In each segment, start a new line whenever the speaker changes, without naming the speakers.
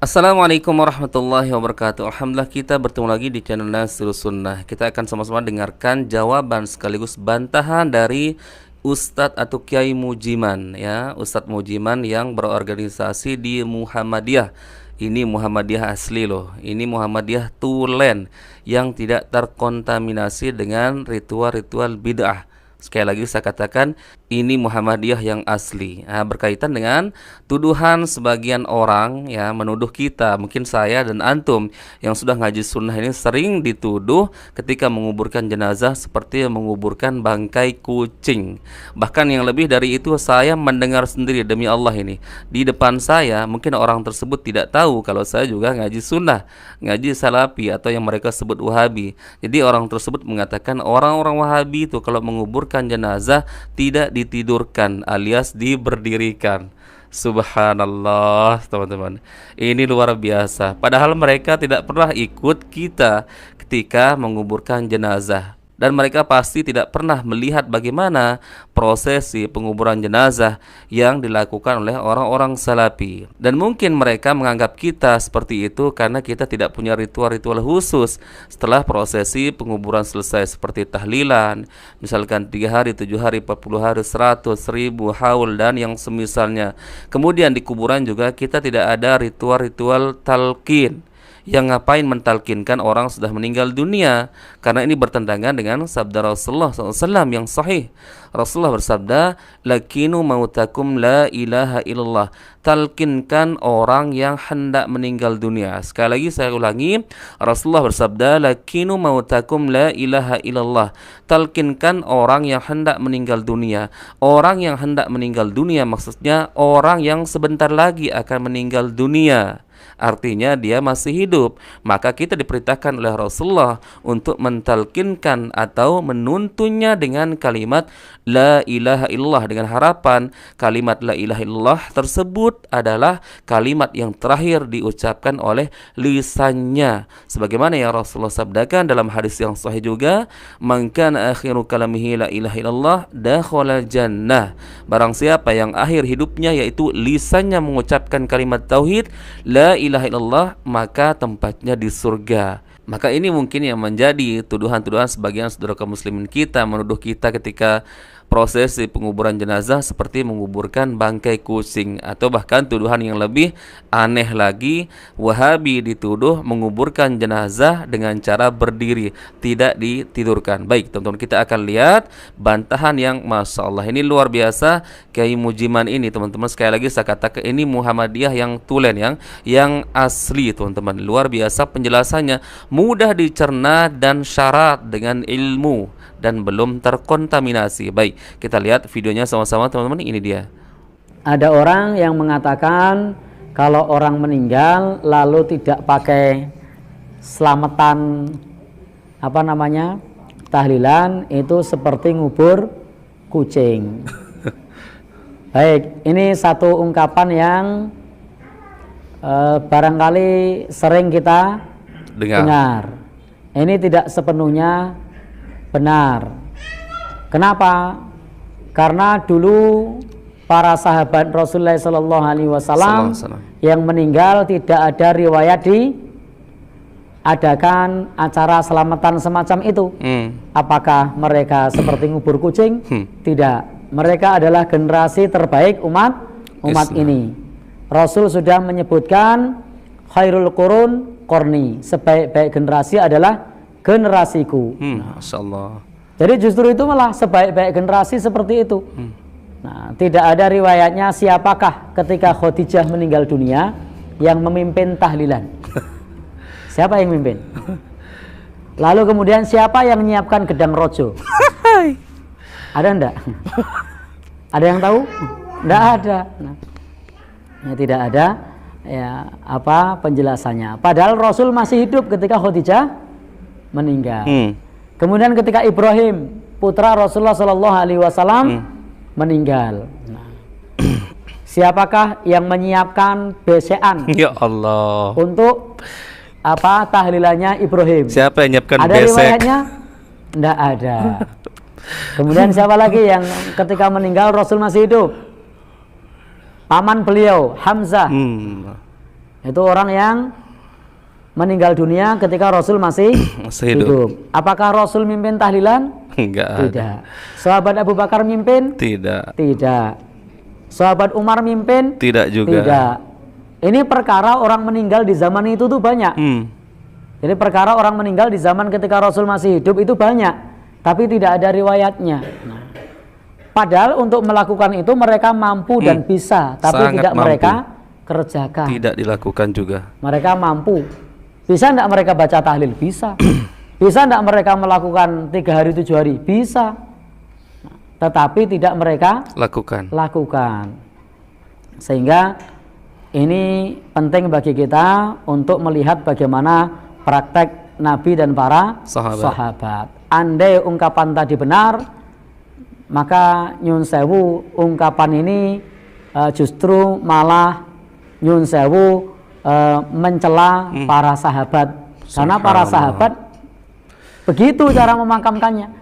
Assalamualaikum warahmatullahi wabarakatuh. Alhamdulillah kita bertemu lagi di channel Nasrus Sunnah. Kita akan sama-sama dengarkan jawaban sekaligus bantahan dari Ustadz atau Kiai Mujiman, ya, Ustadz Mujiman yang berorganisasi di Muhammadiyah. Ini Muhammadiyah asli loh. Ini Muhammadiyah tulen yang tidak terkontaminasi dengan ritual-ritual bid'ah. Sekali lagi saya katakan ini Muhammadiyah yang asli. Nah, berkaitan dengan tuduhan sebagian orang ya menuduh kita, mungkin saya dan antum yang sudah ngaji sunnah ini sering dituduh ketika menguburkan jenazah seperti menguburkan bangkai kucing. Bahkan yang lebih dari itu saya mendengar sendiri demi Allah ini. Di depan saya mungkin orang tersebut tidak tahu kalau saya juga ngaji sunnah, ngaji salafi atau yang mereka sebut wahabi. Jadi orang tersebut mengatakan orang-orang wahabi itu kalau menguburkan jenazah tidak ditidurkan alias diberdirikan. Subhanallah teman-teman, ini luar biasa. Padahal mereka tidak pernah ikut kita ketika menguburkan jenazah, dan mereka pasti tidak pernah melihat bagaimana prosesi penguburan jenazah yang dilakukan oleh orang-orang salafi. Dan mungkin mereka menganggap kita seperti itu karena kita tidak punya ritual-ritual khusus setelah prosesi penguburan selesai, seperti tahlilan, misalkan 3 hari, 7 hari, 40 hari, 100, 1000, haul, dan yang semisalnya. Kemudian di kuburan juga kita tidak ada ritual-ritual talqin. Yang ngapain mentalkinkan orang sudah meninggal dunia, karena ini bertentangan dengan sabda Rasulullah SAW yang sahih. Rasulullah bersabda, lakinu mautakum la ilaha illallah, talkinkan orang yang hendak meninggal dunia. Sekali lagi saya ulangi, Rasulullah bersabda, lakinu mautakum la ilaha illallah, talkinkan orang yang hendak meninggal dunia. Orang yang hendak meninggal dunia maksudnya orang yang sebentar lagi akan meninggal dunia, artinya dia masih hidup. Maka kita diperintahkan oleh Rasulullah untuk mentalkinkan atau menuntunnya dengan kalimat la ilaha illallah, dengan harapan kalimat la ilaha illallah tersebut adalah kalimat yang terakhir diucapkan oleh lisannya, sebagaimana yang Rasulullah sabdakan dalam hadis yang sahih juga, man kana akhiru kalamihi la ilaha illallah dakhala jannah. Barang siapa yang akhir hidupnya yaitu lisannya mengucapkan kalimat tauhid la ilaha illallah, maka tempatnya di surga. Maka ini mungkin yang menjadi tuduhan-tuduhan sebagian saudara kaum muslimin kita, menuduh kita ketika prosesi penguburan jenazah seperti menguburkan bangkai kucing, atau bahkan tuduhan yang lebih aneh lagi, Wahabi dituduh menguburkan jenazah dengan cara berdiri, tidak ditidurkan. Baik teman-teman, kita akan lihat bantahan yang Masya Allah ini luar biasa. Kiai Mujiman ini teman-teman, sekali lagi saya katakan ini Muhammadiyah yang tulen, yang asli teman-teman. Luar biasa penjelasannya, mudah dicerna dan syarat dengan ilmu dan belum terkontaminasi. Baik, kita lihat videonya sama-sama teman-teman. Ini dia.
Ada orang yang mengatakan kalau orang meninggal lalu tidak pakai selamatan tahlilan itu seperti ngubur kucing. Baik, ini satu ungkapan yang barangkali sering kita dengar. Ini tidak sepenuhnya benar. Kenapa? Karena dulu para sahabat Rasulullah SAW yang meninggal tidak ada riwayat diadakan acara selamatan semacam itu. Apakah mereka seperti ngubur kucing? Tidak. Mereka adalah generasi terbaik umat ini. Rasul sudah menyebutkan khairul qurun qarni, sebaik-baik generasi adalah generasiku.
Masya Allah.
Jadi justru itu malah sebaik-baik generasi seperti itu. Nah, tidak ada riwayatnya siapakah ketika Khadijah meninggal dunia yang memimpin tahlilan. Siapa yang memimpin? Lalu kemudian siapa yang menyiapkan gedang rojo? Ada enggak? Ada yang tahu? Enggak ada. Nah, tidak ada ya apa penjelasannya. Padahal Rasul masih hidup ketika Khadijah meninggal. Kemudian ketika Ibrahim putra Rasulullah SAW meninggal. Nah, siapakah yang menyiapkan besean?
Ya Allah.
Untuk tahlilannya Ibrahim?
Siapa yang menyiapkan
ada
besek?
Riwayatnya? Tidak ada. Kemudian siapa lagi yang ketika meninggal Rasul masih hidup? Paman beliau Hamzah. Itu orang yang meninggal dunia ketika Rasul masih hidup. Apakah Rasul mimpin tahlilan?
Enggak.
Tidak. Sahabat Abu Bakar mimpin?
Tidak.
Tidak. Sahabat Umar mimpin?
Tidak juga.
Tidak. Ini perkara orang meninggal di zaman itu tuh banyak. Jadi perkara orang meninggal di zaman ketika Rasul masih hidup itu banyak, tapi tidak ada riwayatnya. Nah, padahal untuk melakukan itu mereka mampu dan bisa, tapi
Sangat
tidak
mampu.
mereka kerjakan.
Tidak dilakukan juga.
Mereka mampu. Bisa tidak mereka baca tahlil? Bisa. Bisa tidak mereka melakukan 3 hari 7 hari? Bisa. Nah, tetapi tidak mereka lakukan. Sehingga ini penting bagi kita untuk melihat bagaimana praktek Nabi dan para sahabat. Andai ungkapan tadi benar, maka nyun sewu ungkapan ini justru malah nyun sewu mencela para sahabat. Karena para sahabat begitu cara memakamkannya,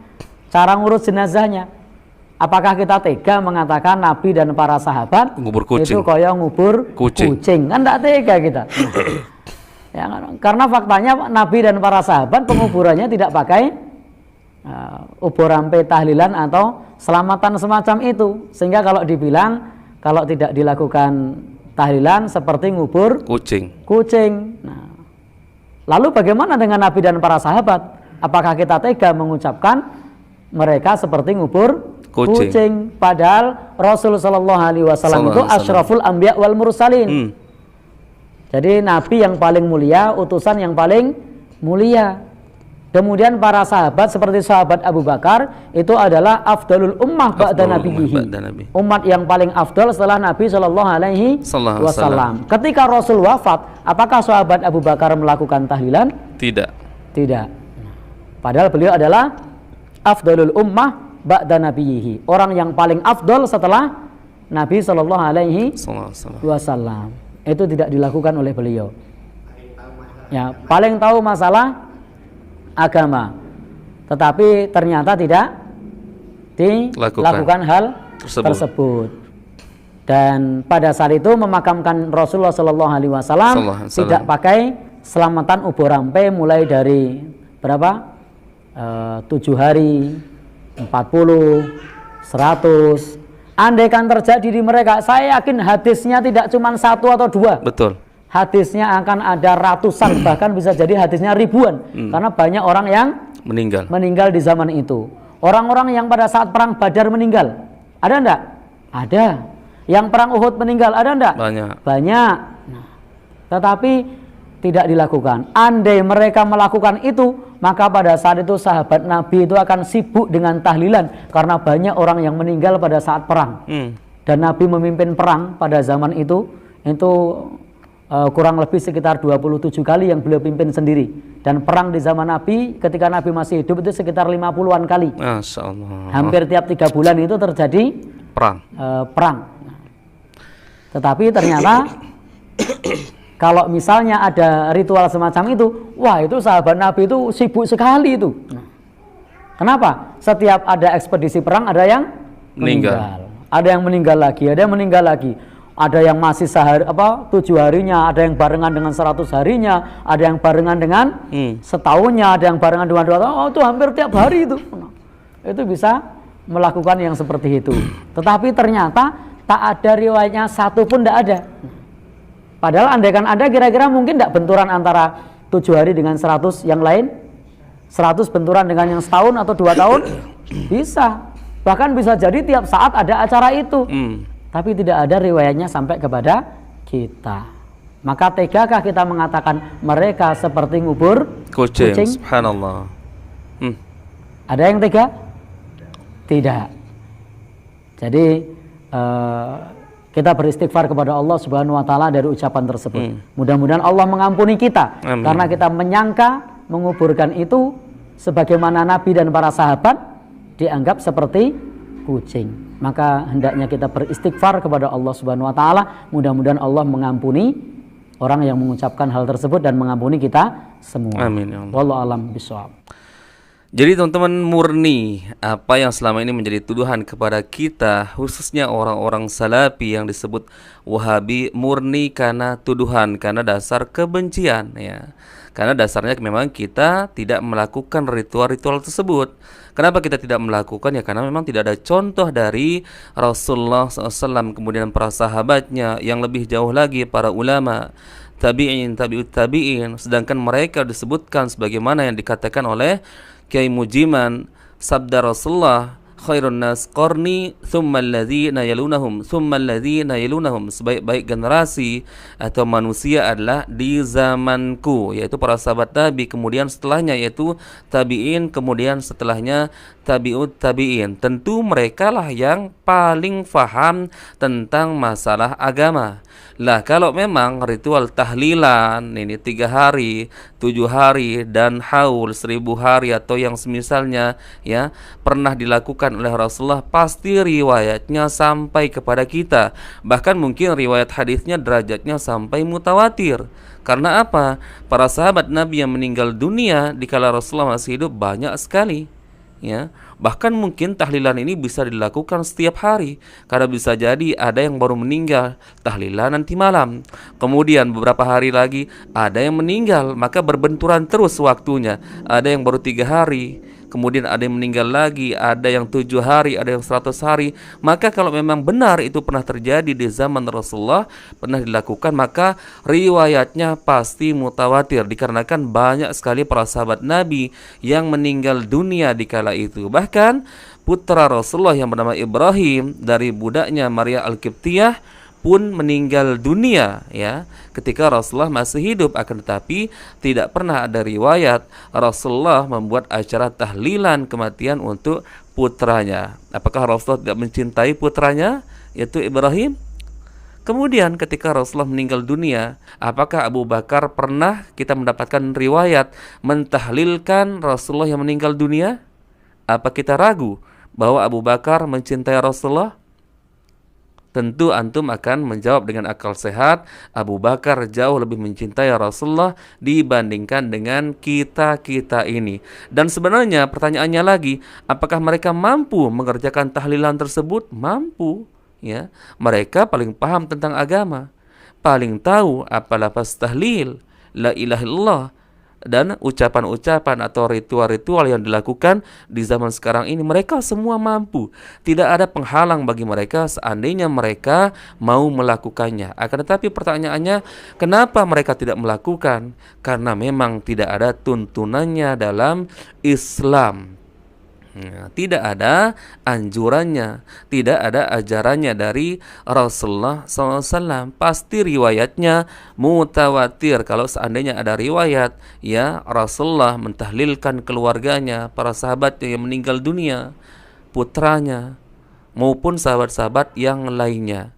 cara ngurus jenazahnya. Apakah kita tega mengatakan Nabi dan para sahabat itu kaya ngubur kucing? Kan tidak tega kita. Ya, karena faktanya Nabi dan para sahabat penguburannya tidak pakai uburampe tahlilan atau selamatan semacam itu. Sehingga kalau dibilang kalau tidak dilakukan tahlilan seperti ngubur kucing. Nah, lalu bagaimana dengan Nabi dan para sahabat? Apakah kita tega mengucapkan mereka seperti ngubur kucing? Padahal Rasulullah SAW itu asyraful anbiya wal mursalin. Jadi Nabi yang paling mulia, utusan yang paling mulia. Kemudian para sahabat seperti sahabat Abu Bakar itu adalah afdalul ummah ba'da nabiyhi. Umat yang paling afdal setelah Nabi SAW. Ketika Rasul wafat, apakah sahabat Abu Bakar melakukan tahlilan? Tidak. Padahal beliau adalah afdalul ummah ba'da nabiyhi. Orang yang paling afdal setelah Nabi SAW. Itu tidak dilakukan oleh beliau. Ya, paling tahu masalah agama, tetapi ternyata tidak dilakukan hal tersebut. Dan pada saat itu memakamkan Rasulullah SAW tidak pakai selamatan uburampe mulai dari berapa? 7 hari, 40, 100. Andaikan terjadi di mereka, saya yakin hadisnya tidak cuma 1 atau 2.
Betul.
Hadisnya akan ada ratusan, bahkan bisa jadi hadisnya ribuan. Karena banyak orang yang meninggal di zaman itu. Orang-orang yang pada saat perang Badar meninggal, ada enggak? Ada. Yang perang Uhud meninggal, ada enggak? Banyak. Nah, tetapi tidak dilakukan. Andai mereka melakukan itu, maka pada saat itu sahabat Nabi itu akan sibuk dengan tahlilan, karena banyak orang yang meninggal pada saat perang. Dan Nabi memimpin perang pada zaman itu kurang lebih sekitar 27 kali yang beliau pimpin sendiri. Dan perang di zaman Nabi ketika Nabi masih hidup itu sekitar 50-an kali.
Masya Allah.
Hampir tiap 3 bulan itu terjadi perang. Tetapi ternyata kalau misalnya ada ritual semacam itu, wah itu sahabat Nabi itu sibuk sekali itu. Kenapa? Setiap ada ekspedisi perang ada yang meninggal. Ada yang meninggal lagi, ada yang meninggal lagi. Ada yang masih 7 harinya, ada yang barengan dengan 100 harinya, ada yang barengan dengan setahunnya, ada yang barengan dengan 2 tahun. Oh, itu hampir tiap hari itu. Itu bisa melakukan yang seperti itu. Tetapi ternyata tak ada riwayatnya satu pun tidak ada. Padahal andaikan ada, kira-kira mungkin tidak benturan antara 7 hari dengan 100 yang lain? 100 benturan dengan yang setahun atau 2 tahun? Bisa. Bahkan bisa jadi tiap saat ada acara itu. Tapi tidak ada riwayatnya sampai kepada kita. Maka tegakah kita mengatakan mereka seperti ngubur kucing?
Subhanallah.
Ada yang tega? Tidak. Jadi kita beristighfar kepada Allah Subhanahu wa taala dari ucapan tersebut. Mudah-mudahan Allah mengampuni kita. Amin. Karena kita menyangka menguburkan itu sebagaimana Nabi dan para sahabat dianggap seperti kucing. Maka hendaknya kita beristighfar kepada Allah Subhanahu wa taala. Mudah-mudahan Allah mengampuni orang yang mengucapkan hal tersebut dan mengampuni kita semua.
Amin ya Allah.
Wallahu a'lam bishawab.
Jadi teman-teman, murni apa yang selama ini menjadi tuduhan kepada kita, khususnya orang-orang salafi yang disebut Wahabi, murni karena tuduhan, karena dasar kebencian ya. Karena dasarnya memang kita tidak melakukan ritual-ritual tersebut. Kenapa kita tidak melakukan? Ya karena memang tidak ada contoh dari Rasulullah SAW, kemudian para sahabatnya, yang lebih jauh lagi para ulama, tabi'in, tabi'ut tabi'in. Sedangkan mereka disebutkan sebagaimana yang dikatakan oleh Kiai Mujiman, sabda Rasulullah, khairun nas qarni thumma alladhina yalunahum thumma alladhina yalunahum, sebaik-baik generasi atau manusia adalah di zamanku, yaitu para sahabat Nabi, kemudian setelahnya yaitu tabi'in, kemudian setelahnya tabi'ut tabi'in. Tentu mereka lah yang paling faham tentang masalah agama. Lah kalau memang ritual tahlilan ini 3 hari, 7 hari, dan haul 1000 hari atau yang semisalnya ya pernah dilakukan oleh Rasulullah, pasti riwayatnya sampai kepada kita. Bahkan mungkin riwayat hadisnya derajatnya sampai mutawatir. Karena apa? Para sahabat Nabi yang meninggal dunia di kala Rasulullah masih hidup banyak sekali. Ya, bahkan mungkin tahlilan ini bisa dilakukan setiap hari, karena bisa jadi ada yang baru meninggal tahlilan nanti malam, kemudian beberapa hari lagi ada yang meninggal, maka berbenturan terus waktunya. Ada yang baru 3 hari, kemudian ada yang meninggal lagi, ada yang 7 hari, ada yang 100 hari. Maka kalau memang benar itu pernah terjadi di zaman Rasulullah, pernah dilakukan, maka riwayatnya pasti mutawatir, dikarenakan banyak sekali para sahabat Nabi yang meninggal dunia di kala itu. Bahkan putra Rasulullah yang bernama Ibrahim dari budaknya Maria Al-Qibtiyah pun meninggal dunia ya ketika Rasulullah masih hidup. Akan tetapi tidak pernah ada riwayat Rasulullah membuat acara tahlilan kematian untuk putranya. Apakah Rasulullah tidak mencintai putranya yaitu Ibrahim? Kemudian ketika Rasulullah meninggal dunia, apakah Abu Bakar pernah kita mendapatkan riwayat mentahlilkan Rasulullah yang meninggal dunia? Apa kita ragu bahwa Abu Bakar mencintai Rasulullah? Tentu antum akan menjawab dengan akal sehat, Abu Bakar jauh lebih mencintai Rasulullah dibandingkan dengan kita-kita ini. Dan sebenarnya pertanyaannya lagi, apakah mereka mampu mengerjakan tahlilan tersebut? Mampu. Ya, mereka paling paham tentang agama, paling tahu apa lafaz tahlil, la ilaha illallah, dan ucapan-ucapan atau ritual-ritual yang dilakukan di zaman sekarang ini. Mereka semua mampu. Tidak ada penghalang bagi mereka seandainya mereka mau melakukannya. Akan tetapi pertanyaannya, kenapa mereka tidak melakukan? Karena memang tidak ada tuntunannya dalam Islam. Tidak ada anjurannya, tidak ada ajarannya dari Rasulullah SAW. Pasti riwayatnya mutawatir. Kalau seandainya ada riwayat ya Rasulullah mentahlilkan keluarganya, para sahabatnya yang meninggal dunia, putranya maupun sahabat-sahabat yang lainnya.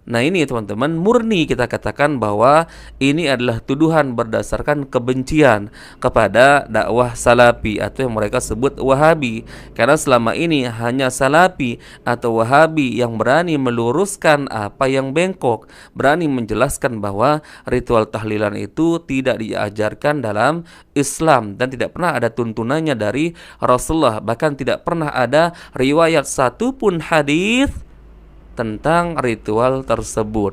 Nah ini teman-teman, murni kita katakan bahwa ini adalah tuduhan berdasarkan kebencian kepada dakwah salafi atau yang mereka sebut Wahabi. Karena selama ini hanya salafi atau Wahabi yang berani meluruskan apa yang bengkok, berani menjelaskan bahwa ritual tahlilan itu tidak diajarkan dalam Islam dan tidak pernah ada tuntunannya dari Rasulullah. Bahkan tidak pernah ada riwayat satupun hadis tentang ritual tersebut.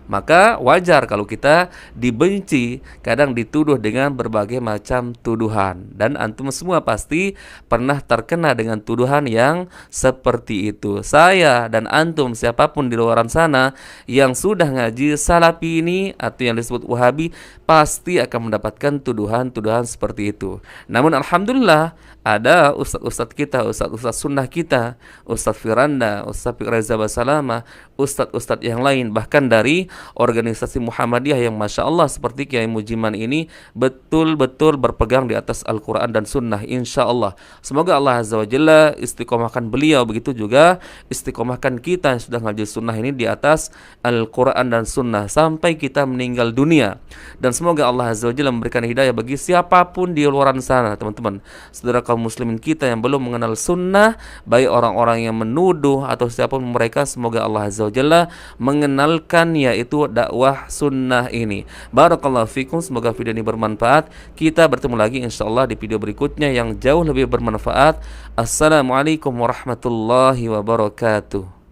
Maka wajar kalau kita dibenci, kadang dituduh dengan berbagai macam tuduhan. Dan antum semua pasti pernah terkena dengan tuduhan yang seperti itu. Saya dan antum, siapapun di luar sana yang sudah ngaji salafi ini atau yang disebut Wahabi, pasti akan mendapatkan tuduhan-tuduhan seperti itu. Namun alhamdulillah ada ustadz-ustadz kita, ustadz-ustadz sunnah kita, Ustadz Firanda, Ustadz Reza Basalama, ustadz-ustadz yang lain, bahkan dari organisasi Muhammadiyah yang Masya Allah seperti Kiai Mujiman ini betul-betul berpegang di atas Al-Quran dan Sunnah, insya Allah. Semoga Allah Azza wa Jalla istiqomahkan beliau, begitu juga istiqomahkan kita yang sudah ngaji sunnah ini di atas Al-Quran dan Sunnah sampai kita meninggal dunia. Dan semoga Allah Azza wa Jalla memberikan hidayah bagi siapapun di luar sana, teman-teman, saudara kaum muslimin kita yang belum mengenal sunnah, baik orang-orang yang menuduh atau siapapun mereka. Semoga Allah Azza wa Jalla mengenalkan yaitu yaitu dakwah sunnah ini. Barakallahu fikum, semoga video ini bermanfaat. Kita bertemu lagi insyaallah di video berikutnya yang jauh lebih bermanfaat. Assalamualaikum warahmatullahi wabarakatuh.